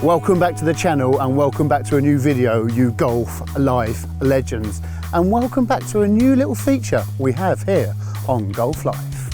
Welcome back to the channel and welcome back to a new video, you golf life legends. And welcome back to a new little feature we have here on Golf Life.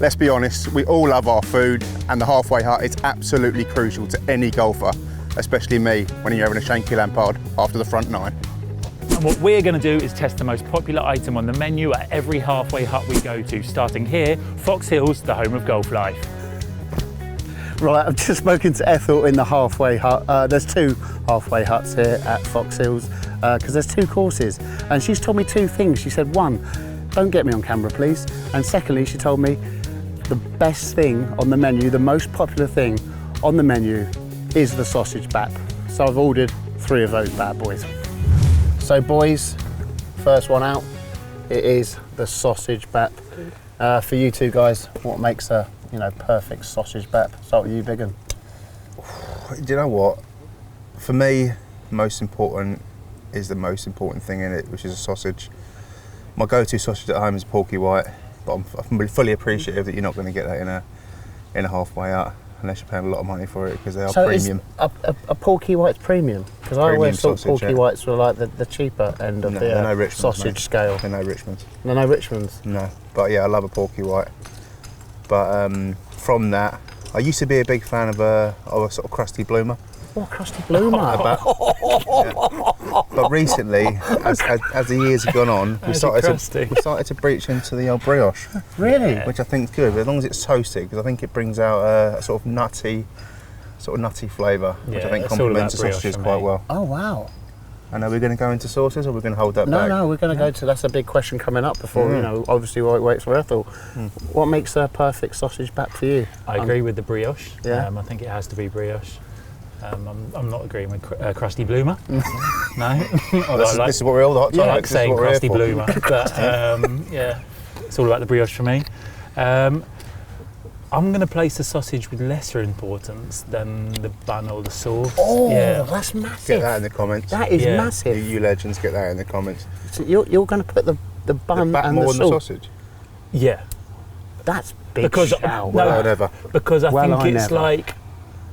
Let's be honest, we all love our food and the halfway hut is absolutely crucial to any golfer, especially me when you're having a Shanky Lampard after the front nine. And what we're going to do is test the most popular item on the menu at every halfway hut we go to, starting here, Fox Hills, the home of Golf Life. Right, I've just spoken to Ethel in the halfway hut. There's two halfway huts here at Fox Hills because there's two courses. And she's told me two things. She said, one, don't get me on camera, please. And secondly, she told me the best thing on the menu, the most popular thing on the menu is the sausage bap. So I've ordered 3 of those bad boys. So boys, first one out, it is the sausage bap. For you two guys, what makes a perfect sausage bap? Start with you, Biggin. Do you know what? For me, most important is the most important thing in it, which is a sausage. My go-to sausage at home is porky white, but I'm fully appreciative that you're not going to get that in a halfway hut unless you're paying a lot of money for it because they are premium. So a porky white's premium? Because I always thought sausage, porky whites were like the cheaper end of the sausage scale. They're no Richmonds. They're no Richmonds? No, but yeah, I love a porky white. But from that, I used to be a big fan of a sort of crusty bloomer. Oh, crusty bloomer. But recently, as the years have gone on, we started to breach into the old brioche. Really? Which I think is good, as long as it's toasted, because I think it brings out a sort of nutty flavour, which I think complements the sausages quite well. Oh, wow. And are we going to go into sauces, or are we going to hold that back? No, we're going to go to, that's a big question coming up before, obviously while it waits for Ethel. What makes a perfect sausage bap for you? I agree with the brioche. Yeah. I think it has to be brioche. I'm not agreeing with crusty bloomer. No. This is what we're all hot. I like saying crusty bloomer, but yeah, it's all about the brioche for me. I'm going to place the sausage with lesser importance than the bun or the sauce. Oh, yeah. That's massive. Get that in the comments. That is massive. You legends, get that in the comments. So you're going to put the bun and more the than the sausage? Yeah. That's big. Because whatever. Because I think it's like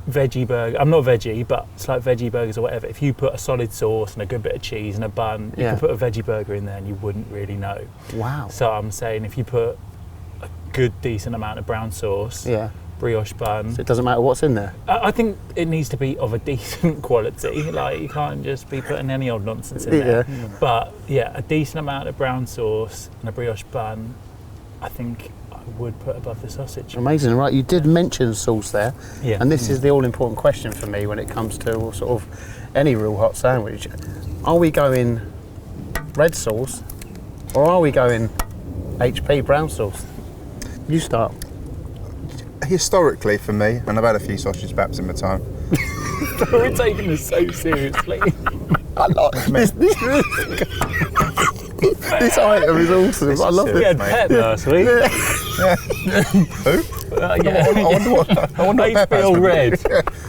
veggie burger. I'm not veggie, but it's like veggie burgers or whatever. If you put a solid sauce and a good bit of cheese and a bun, you can put a veggie burger in there and you wouldn't really know. Wow. So I'm saying if you put a good, decent amount of brown sauce, brioche bun. So it doesn't matter what's in there? I think it needs to be of a decent quality. Like, you can't just be putting any old nonsense in there. But yeah, a decent amount of brown sauce and a brioche bun, I think I would put above the sausage. Amazing, right? You did mention sauce there. Yeah. And this is the all-important question for me when it comes to sort of any real hot sandwich. Are we going red sauce or are we going HP brown sauce? You start. Historically, for me, and I've had a few sausage baps in my time. We're taking this so seriously. I like this item is awesome. I love this. We had Pep last week. Who? I wonder what Pep has red.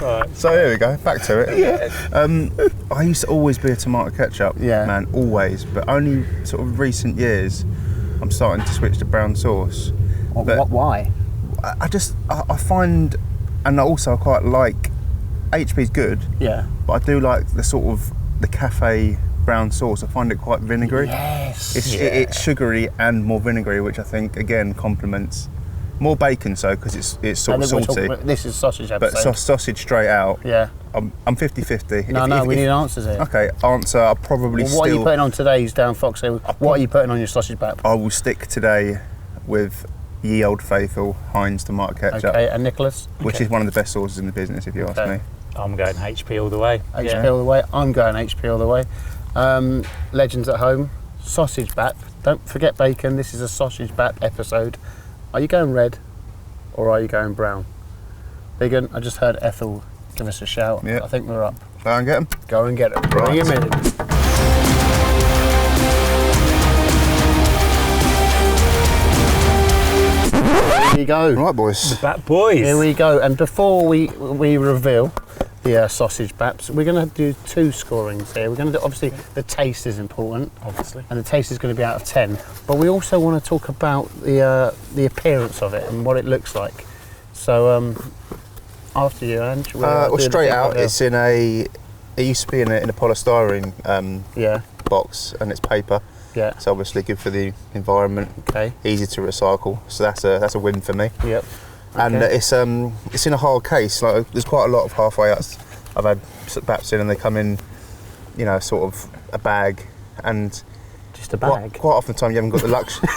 Right. So here we go, back to it. I used to always be a tomato ketchup man, always, but only sort of recent years I'm starting to switch to brown sauce. Why? I find, and also I quite like, HP's good, but I do like the sort of the cafe brown sauce. I find it quite vinegary. Yes. It's sugary and more vinegary, which I think again complements more bacon, so because it's sort of salty. This is sausage episode. But sausage straight out. Yeah. I'm 50-50. No, we need answers here. Okay, answer. I'll probably what are you putting on today's down Fox Hill? What are you putting on your sausage bap? I will stick today with ye old faithful Heinz tomato ketchup. Okay, and Nicholas? Which is one of the best sauces in the business, if you ask me. I'm going HP all the way. HP all the way. I'm going HP all the way. Legends at home, sausage bap. Don't forget bacon. This is a sausage bap episode. Are you going red or are you going brown? Biggin, I just heard Ethel give us a shout. I think we're up. Go and get them. Go and get them. Bring him in. Here we go. Right, boys. The Bat Boys. Here we go. And before we reveal the sausage baps, we're going to do 2 scorings here. We're going to do, obviously, the taste is important. Obviously. And the taste is going to be out of 10. But we also want to talk about the appearance of it and what it looks like. So, after you, Ange. Well, straight out, it's in a. It used to be in a polystyrene box, and it's paper. Yeah. It's obviously good for the environment. Okay. Easy to recycle, so that's a win for me. Yep. And Okay. it's in a hard case. Like there's quite a lot of halfway huts I've had baps in, and they come in, you know, sort of a bag, and Just a bag. quite often the time you haven't got the luxury.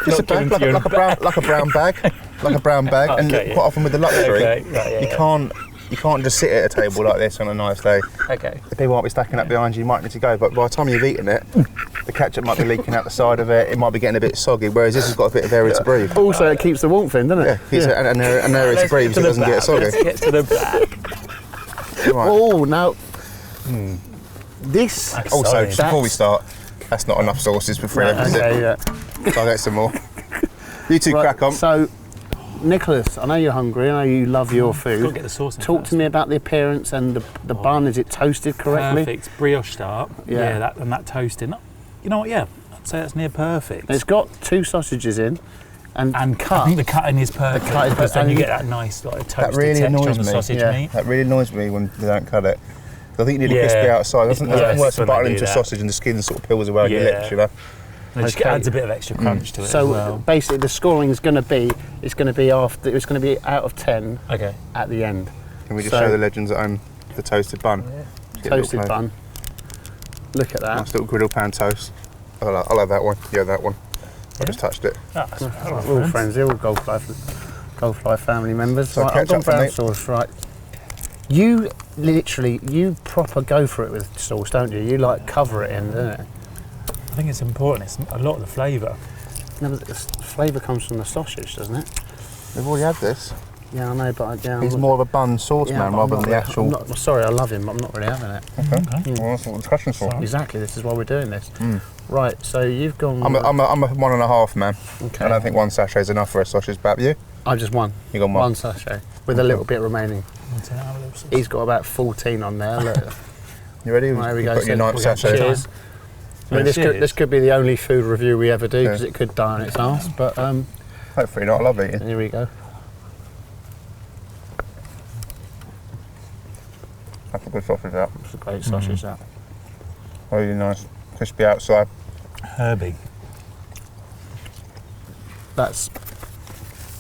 Just a bag, like a brown bag, like a brown bag, and Okay, quite often with the luxury, Okay, right, yeah, you can't just sit at a table like this on a nice day. Okay. The people might be stacking up behind you, you might need to go, but by the time you've eaten it, the ketchup might be leaking out the side of it, it might be getting a bit soggy, whereas this has got a bit of area to breathe. Also, it keeps the warmth in, doesn't it? Yeah, and area to breathe so it doesn't get soggy. Let's get to the back. Right. Oh, now. This. Also, Sorry. just before we start, that's not enough sauces for free, is it? Okay, yeah. I'll get some more. You two Right, crack on. So, Nicholas, I know you're hungry. I know you love your Gotta food. get the sauce in Talk first. to me about the appearance and the bun. Is it toasted correctly? Perfect brioche start. Yeah. That toasting. You know what? Yeah, I'd say that's near perfect. It's got 2 sausages in, and cut. I think the cutting is perfect. The cut is because then perfect. you get that nice like toasted That really texture annoys on the me. sausage Yeah. meat. That really annoys me when they don't cut it. I think you need a crispy Yeah. outside. It doesn't Yes, work to when bite they into do a that. sausage and the skin sort of peels away on your Yeah. lips, you know. It just Okay. adds a bit of extra crunch to it So as well. basically, the scoring is going to be it's going to be out of 10 Okay. at the end. Can we just So- show the legends at home the toasted bun? Just get a little Toasted plate. bun. Look at that. Nice little griddle pan toast. I'll have that one. Yeah, that one. I just touched it. Oh, that's right, We're all friends. They're all Goldfly family members. So Right, I've ketchup got brown for sauce. Right. You proper go for it with sauce, don't you? You like cover it in, don't it? I think it's important. It's a lot of the flavour. No, but the flavour comes from the sausage, doesn't it? We've already had this. Yeah, I know, but He's more of a bun sauce man but rather I'm than the not- actual. I'm not, sorry, I love him, but I'm not really having it. Okay. Well, that's what the discussion's for. Sorry. Exactly. This is why we're doing this. Right. So you've gone. I'm a 1.5 man. Okay. I don't think 1 sachet is enough for a sausage bap. You? I just one. You got one. One sachet with a little bit remaining. Want to have a little sauce? He's got about 14 on there. Look. You ready? There we You've go. got your So 9 we'll sachet. cheers. I mean, Cheers. this could be the only food review we ever do because Yeah. it could die on its arse. But Hopefully not. I love eating. here we go. That's a good sausage out. It's a great sausage. That. Really nice. Crispy outside. Herby. That's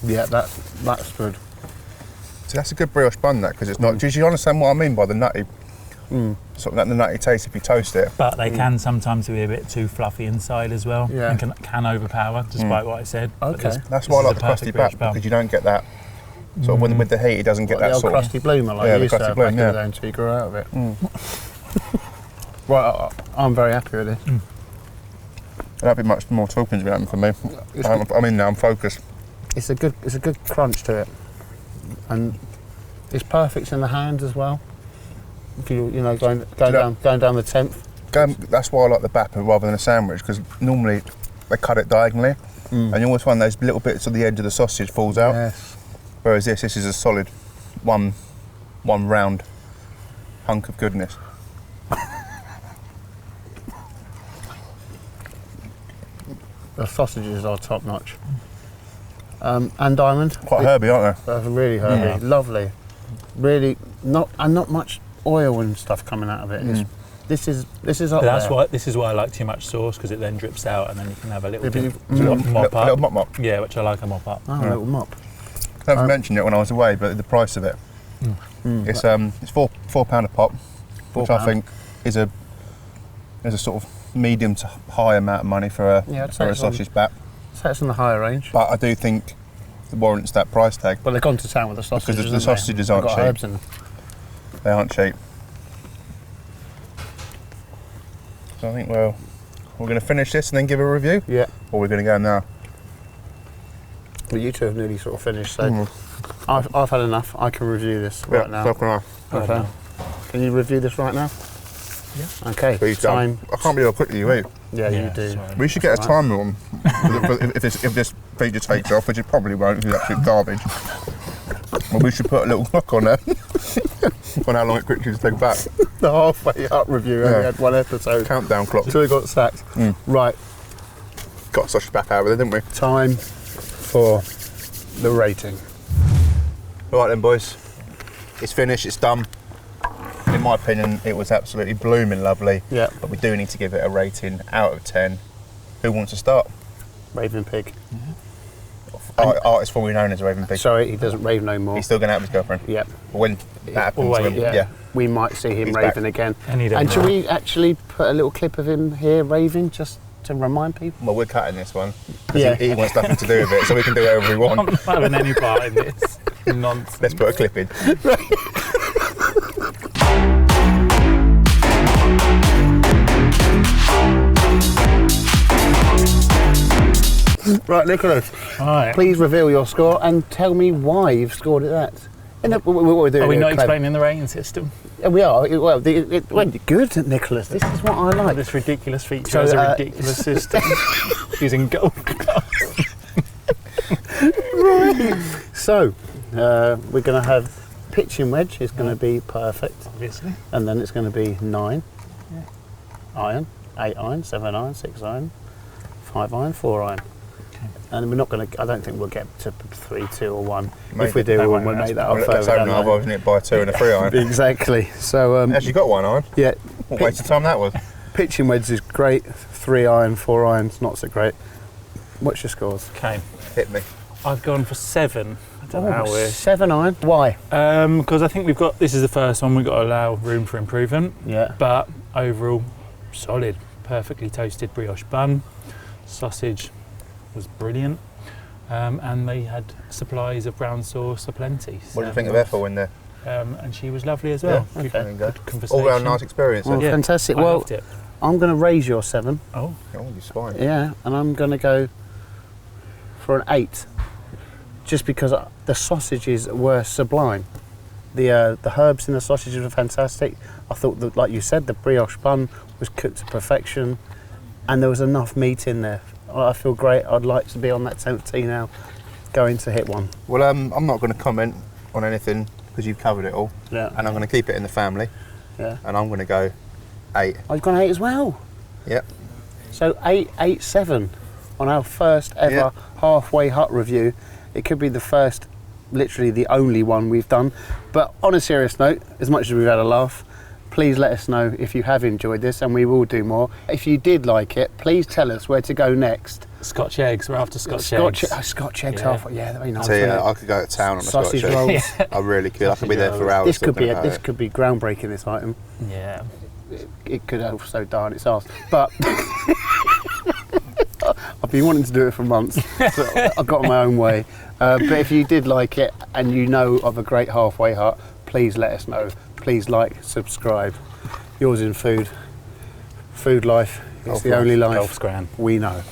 good. So that's a good brioche bun, that, because it's not. Do you understand what I mean by the nutty? Sort of that the nutty taste if you toast it. But they can sometimes be a bit too fluffy inside as well. Yeah. And can overpower, despite what I said. But Okay. this- That's this why I is like a the perfect crusty brioche back, bun. because you don't get that sort of with the heat. It doesn't get Like that the old sort of. crusty bloomer like Yeah, you the used to crusty have bloom, back in yeah. the day until you grew out of it. Right, I'm very happy with this. That'd be much more talking to be happening for me. I'm in now. I'm focused. It's a good crunch to it, and it's perfect in the hand as well. If you know going down the 10th. That's why I like the bap rather than a sandwich, because normally they cut it diagonally, and you always find those little bits of the edge of the sausage falls out. Yes. Whereas this is a solid one round hunk of goodness. The sausages are top notch. And Diamond. Quite herby, aren't they? They're really herby, lovely. Really not much oil and stuff coming out of it. This is up But there. this is why I like too much sauce, because it then drips out and then you can have a little If you- mop up. Little mop. Yeah, which I like a mop up. Oh, a little mop. I haven't mentioned it when I was away, but the price of it. It's £4 a pop, which I £4. think is a sort of medium to high amount of money for a Yeah, I'd say it's sausage bap. So it's in the higher range. But I do think it warrants that price tag. But they've gone to town with the sausages. the haven't they? sausages They've aren't got cheap. herbs in them. They aren't cheap. So I think we're going to finish this and then give a review, Yeah. or we're going to go now. Well, you two have nearly sort of finished, so I've had enough. I can review this Yeah, right now. so can I. Okay. Can you review this right now? Yeah. Okay. Please don't. I can't believe how quickly you eat. Yeah, Yeah, you do. sorry. We should get a That's timer on if this feature takes off, which it probably won't because it's absolute garbage. Well, we should put a little clock on there on how long it quickly to take back. The halfway up review. Only Yeah. had one episode. Countdown clock. Until we got sacked. Right. Got such a back out of it, didn't we? Time for the rating. Right then, boys. It's finished. It's done. In my opinion, it was absolutely blooming lovely. Yeah. But we do need to give it a rating out of 10. Who wants to start? Raven Pig. Artist formerly known as Raven Pig. Sorry, he doesn't rave no more. He's still going to have his girlfriend. Yep. When that happens to him, yeah. We might see him He's raving back. again. And should we actually put a little clip of him here raving just to remind people? Well, we're cutting this one. Yeah. He wants nothing to do with it, so we can do whatever we I'm want. not having any part in this nonsense. Let's put a clip in. Right, Nicholas, Right. please reveal your score and tell me why you've scored at that. What we're doing Are we here, not Clem. explaining the rating system? Yeah, we are. Good, Nicholas. This is what I like. This ridiculous feature So, has a ridiculous system using golf cards. So, we're going to have pitching wedge is going to be perfect. Obviously. And then it's going to be 9 iron, 8 iron, 7 iron, 6 iron, 5 iron, 4 iron. Okay. And we're not going to, I don't think we'll get to 3, 2 or 1. Maybe. If we do, we'll make that up Let's further hope down not, the line. otherwise it by 2 and a 3 iron. Exactly. So, Actually got 1 iron. yeah, What a waste of time that was. pitching wedge is great. 3 iron, 4 iron's not so great. What's your scores? Okay. Hit me. I've gone for 7. I don't know how we're... 7 iron. Why? Because I think this is the first one, we've got to allow room for improvement. Yeah. But overall, solid. Perfectly toasted brioche bun. Sausage was brilliant. And they had supplies of brown sauce aplenty. What do you think of Ethel in there? And she was lovely as well. Yeah, Good, there you go. good conversation. All round nice experience. Well, then. fantastic. I Well, loved it. I'm going to raise your 7. Oh, Oh, you're fine. Yeah, and I'm going to go for an 8, just because the sausages were sublime. The herbs in the sausages were fantastic. I thought that, like you said, the brioche bun was cooked to perfection, and there was enough meat in there. I feel great. I'd like to be on that 10th tee now, going to hit one. Well, I'm not going to comment on anything because you've covered it all. Yeah. And I'm going to keep it in the family. Yeah. And I'm going to go 8. I've gone 8 as well. Yep. So 8, 7 on our first ever halfway hut review. It could be the first, literally the only one we've done. But on a serious note, as much as we've had a laugh, please let us know if you have enjoyed this, and we will do more. If you did like it, please tell us where to go next. Scotch eggs. We're after Scotch eggs. Scotch eggs, Yeah. yeah, very nice. So isn't yeah, it? I could go to town on a Sausage Scotch egg. rolls. I really could. I could be there for hours. This could be talking about this it. could be groundbreaking. This item. Yeah. It could also die on its arse, but I've been wanting to do it for months. So I got my own way. But if you did like it and you know of a great halfway hut, please let us know. Please like, subscribe. Yours in food life. It's the only life Golf Scran. we know.